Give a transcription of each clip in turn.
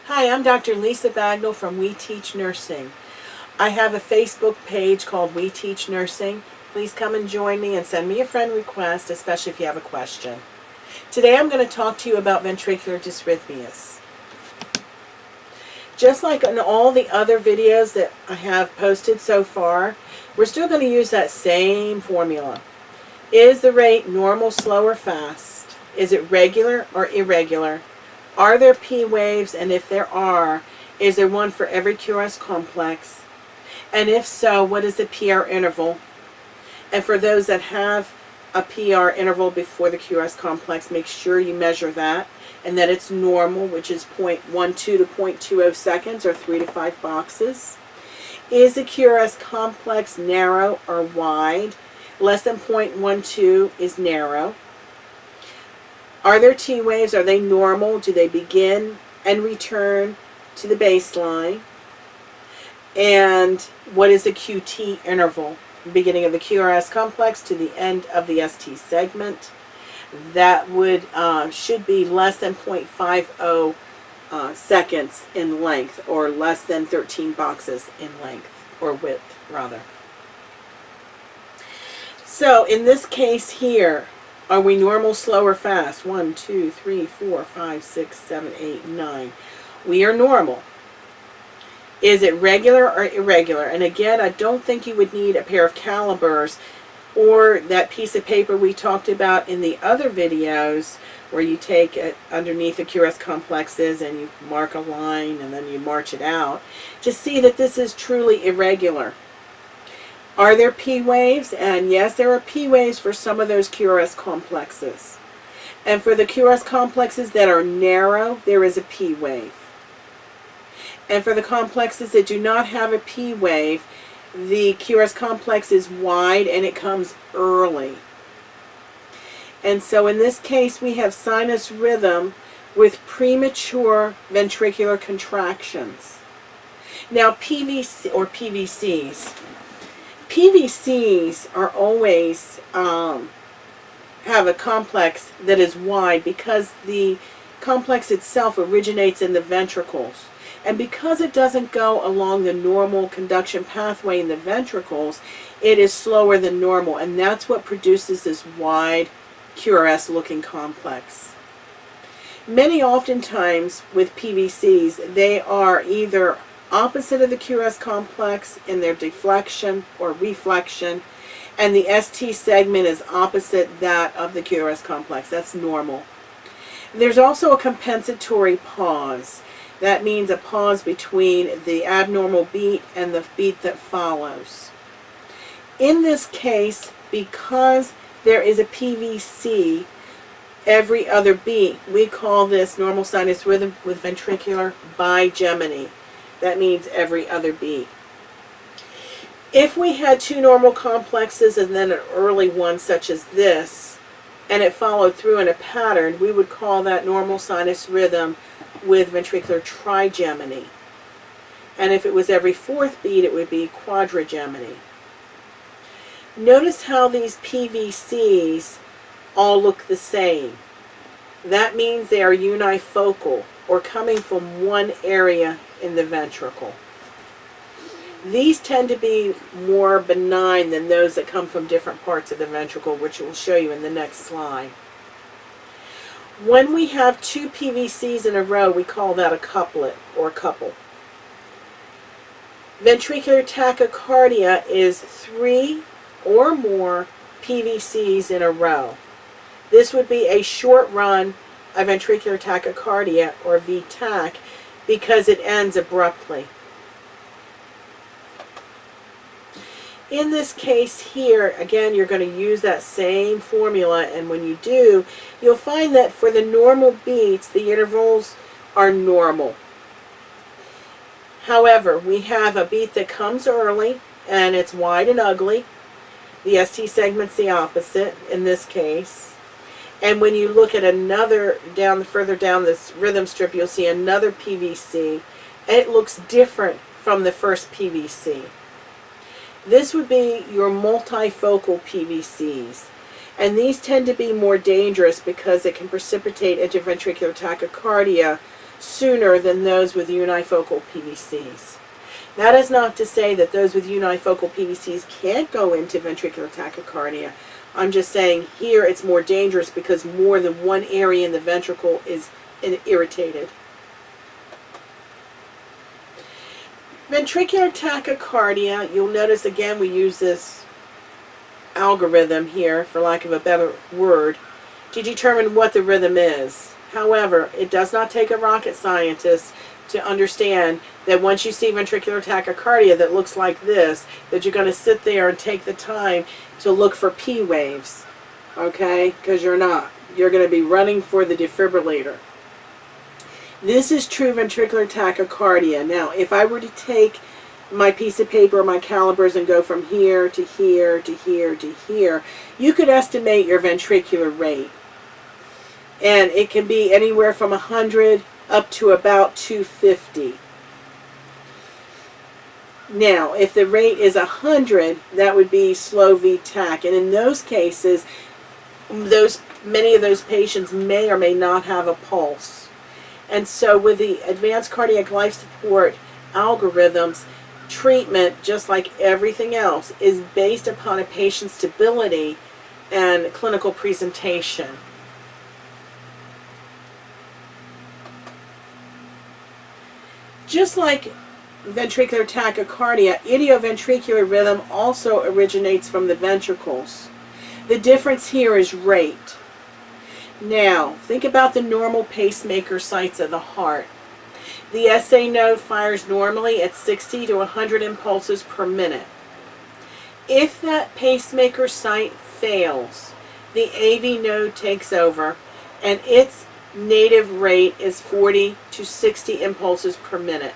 Hi, I'm Dr. Lisa Bagnall from We Teach Nursing. I have a Facebook page called We Teach Nursing. Please come and join me and send me a friend request, especially if you have a question. Today I'm going to talk to you about ventricular dysrhythmias. Just like in all the other videos that I have posted so far, we're still going to use that same formula. Is the rate normal, slow, or fast? Is it regular or irregular? Are there P waves, and if there are, is there one for every QRS complex? And if so, what is the PR interval? And for those that have a PR interval before the QRS complex, make sure you measure that and that it's normal, which is 0.12 to 0.20 seconds or 3 to 5 boxes. Is the QRS complex narrow or wide? Less than 0.12 is narrow. Are there T waves? Are they normal? Do they begin and return to the baseline? And what is the QT interval? Beginning of the QRS complex to the end of the ST segment. That would should be less than 0.50 seconds in length, or less than 13 boxes in length, or width rather. So in this case here, are we normal, slow, or fast? 1, 2, 3, 4, 5, 6, 7, 8, 9. We are normal. Is it regular or irregular? And again, I don't think you would need a pair of calipers or that piece of paper we talked about in the other videos where you take it underneath the QRS complexes and you mark a line and then you march it out to see that this is truly irregular. Are there P waves? And yes, there are P waves for some of those QRS complexes. And for the QRS complexes that are narrow, there is a P wave. And for the complexes that do not have a P wave, the QRS complex is wide and it comes early. And so in this case, we have sinus rhythm with premature ventricular contractions. Now PVCs are always have a complex that is wide because the complex itself originates in the ventricles. And because it doesn't go along the normal conduction pathway in the ventricles, it is slower than normal. And that's what produces this wide QRS looking complex. Many oftentimes with PVCs, they are either opposite of the QRS complex in their deflection or reflection, and the ST segment is opposite that of the QRS complex. That's normal. There's also a compensatory pause. That means a pause between the abnormal beat and the beat that follows. In this case, because there is a PVC every other beat, we call this normal sinus rhythm with ventricular bigeminy. That means every other beat. If we had two normal complexes and then an early one such as this, and it followed through in a pattern, we would call that normal sinus rhythm with ventricular trigeminy. And if it was every fourth beat, it would be quadrigeminy. Notice how these PVCs all look the same. That means they are unifocal, or coming from one area in the ventricle. These tend to be more benign than those that come from different parts of the ventricle, which we'll show you in the next slide. When we have two PVCs in a row, we call that a couplet or couple. Ventricular tachycardia is 3 or more PVCs in a row. This would be a short run of ventricular tachycardia, or VTAC, because it ends abruptly. In this case here, again, you're going to use that same formula, and when you do, you'll find that for the normal beats, the intervals are normal. However, we have a beat that comes early, and it's wide and ugly. The ST segment's the opposite in this case. And when you look at another, further down this rhythm strip, you'll see another PVC, and it looks different from the first PVC. This would be your multifocal PVCs. And these tend to be more dangerous because it can precipitate into ventricular tachycardia sooner than those with unifocal PVCs. That is not to say that those with unifocal PVCs can't go into ventricular tachycardia. I'm just saying here it's more dangerous because more than one area in the ventricle is irritated. Ventricular tachycardia, you'll notice again we use this algorithm here, for lack of a better word, to determine what the rhythm is. However, it does not take a rocket scientist to understand that once you see ventricular tachycardia that looks like this, that you're going to sit there and take the time to look for P waves, okay? Because you're not. You're going to be running for the defibrillator. This is true ventricular tachycardia. Now, if I were to take my piece of paper, my calipers, and go from here to here to here to here, you could estimate your ventricular rate. And it can be anywhere from 100 up to about 250. Now, if the rate is 100, that would be slow V-tach. And in those cases, many of those patients may or may not have a pulse. And so with the advanced cardiac life support algorithms, treatment, just like everything else, is based upon a patient's stability and clinical presentation. Just like ventricular tachycardia, idioventricular rhythm also originates from the ventricles. The difference here is rate. Now, think about the normal pacemaker sites of the heart. The SA node fires normally at 60 to 100 impulses per minute. If that pacemaker site fails, the AV node takes over, and its native rate is 40 to 60 impulses per minute.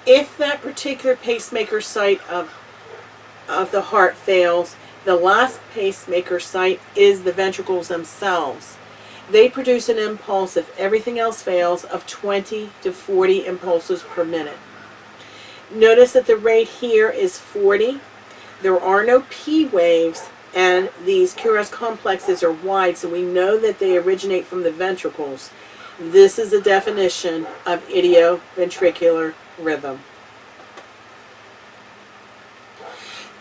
If that particular pacemaker site of the heart fails, the last pacemaker site is the ventricles themselves. They produce an impulse, if everything else fails, of 20 to 40 impulses per minute. Notice that the rate here is 40. There are no P waves, and these QRS complexes are wide, so we know that they originate from the ventricles. This is a definition of idioventricular rhythm.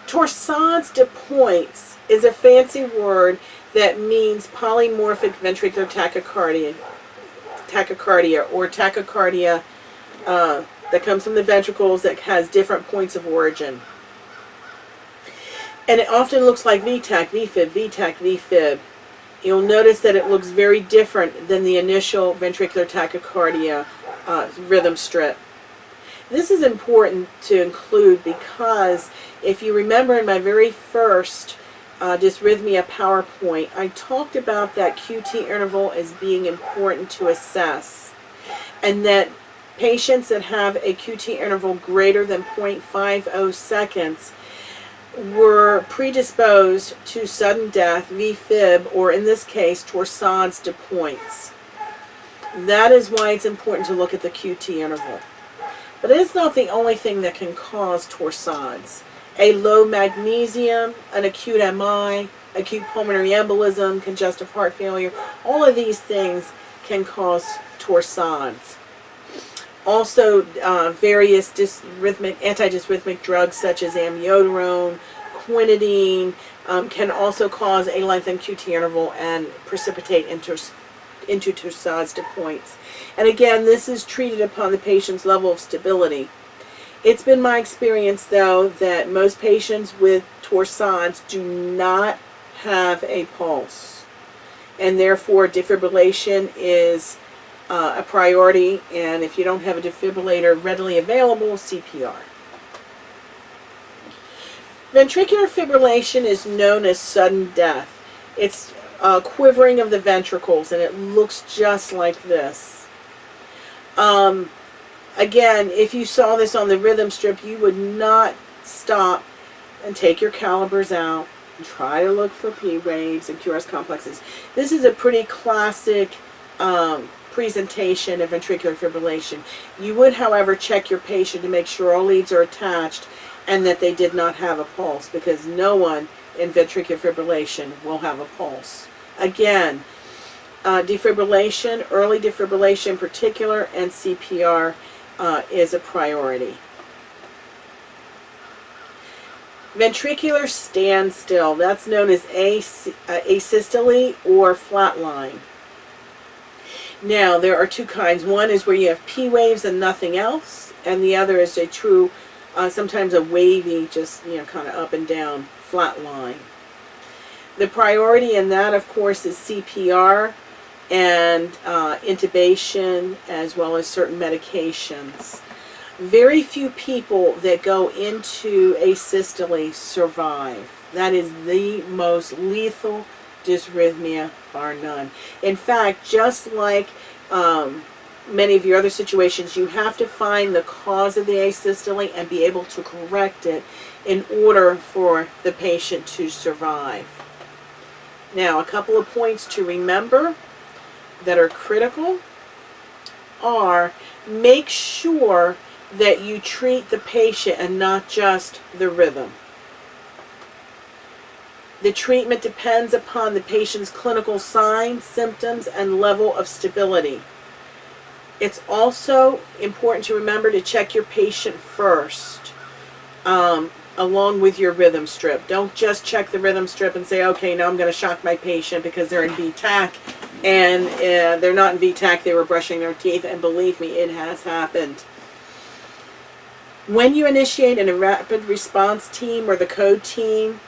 Torsades de pointes is a fancy word that means polymorphic ventricular tachycardia or tachycardia that comes from the ventricles that has different points of origin. And it often looks like V-tach, V-fib, V-tach, V-fib. You'll notice that it looks very different than the initial ventricular tachycardia rhythm strip. This is important to include because if you remember in my very first dysrhythmia PowerPoint, I talked about that QT interval as being important to assess, and that patients that have a QT interval greater than 0.50 seconds were predisposed to sudden death, V-fib, or in this case, torsades de pointes. That is why it's important to look at the QT interval. But it is not the only thing that can cause torsades. A low magnesium, an acute MI, acute pulmonary embolism, congestive heart failure, all of these things can cause torsades. Also, various antidysrhythmic drugs such as amiodarone, quinidine can also cause a lengthened QT interval and precipitate into torsades de pointes. And again, this is treated upon the patient's level of stability. It's been my experience, though, that most patients with torsades do not have a pulse, and therefore defibrillation is a priority, and if you don't have a defibrillator readily available, CPR. Ventricular fibrillation is known as sudden death. It's quivering of the ventricles, and it looks just like this. Again, if you saw this on the rhythm strip, you would not stop and take your calipers out and try to look for P waves and QRS complexes. This is a pretty classic presentation of ventricular fibrillation. You would, however, check your patient to make sure all leads are attached and that they did not have a pulse, because no one in ventricular fibrillation will have a pulse. Again, defibrillation, early defibrillation in particular, and CPR is a priority. Ventricular standstill, that's known as asystole or flatline. Now, there are two kinds. One is where you have P waves and nothing else, and the other is a true, sometimes a wavy, just, kind of up and down, flat line. The priority in that, of course, is CPR and intubation, as well as certain medications. Very few people that go into asystole survive. That is the most lethal dysrhythmia, bar none. In fact, just like many of your other situations, you have to find the cause of the asystole and be able to correct it in order for the patient to survive. Now, a couple of points to remember that are critical are: make sure that you treat the patient and not just the rhythm. The treatment depends upon the patient's clinical signs, symptoms, and level of stability. It's also important to remember to check your patient first, along with your rhythm strip. Don't just check the rhythm strip and say, okay, now I'm going to shock my patient because they're in VTAC, and they're not in VTAC, they were brushing their teeth, and believe me, it has happened. When you initiate in a rapid response team or the code team,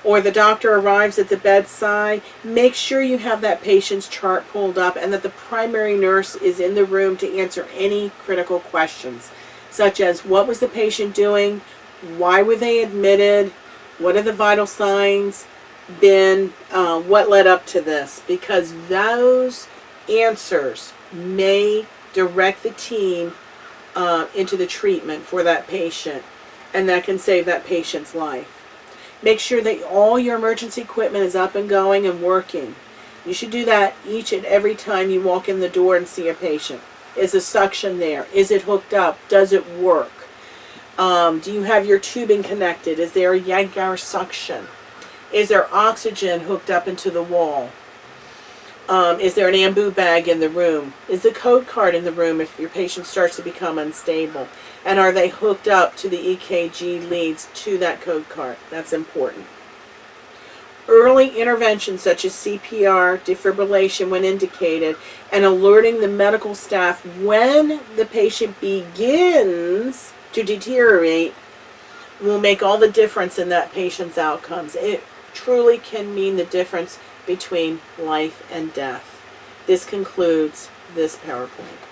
or the doctor arrives at the bedside, make sure you have that patient's chart pulled up and that the primary nurse is in the room to answer any critical questions, such as what was the patient doing, why were they admitted, what are the vital signs been, what led up to this, because those answers may direct the team into the treatment for that patient, and that can save that patient's life. Make sure that all your emergency equipment is up and going and working. You should do that each and every time you walk in the door and see a patient. Is the suction there? Is it hooked up? Does it work? Do you have your tubing connected? Is there a Yankauer suction? Is there oxygen hooked up into the wall? Is there an ambu bag in the room? Is the code card in the room if your patient starts to become unstable? And are they hooked up to the EKG leads to that code card? That's important. Early intervention such as CPR, defibrillation when indicated, and alerting the medical staff when the patient begins to deteriorate will make all the difference in that patient's outcomes. It truly can mean the difference between life and death. This concludes this PowerPoint.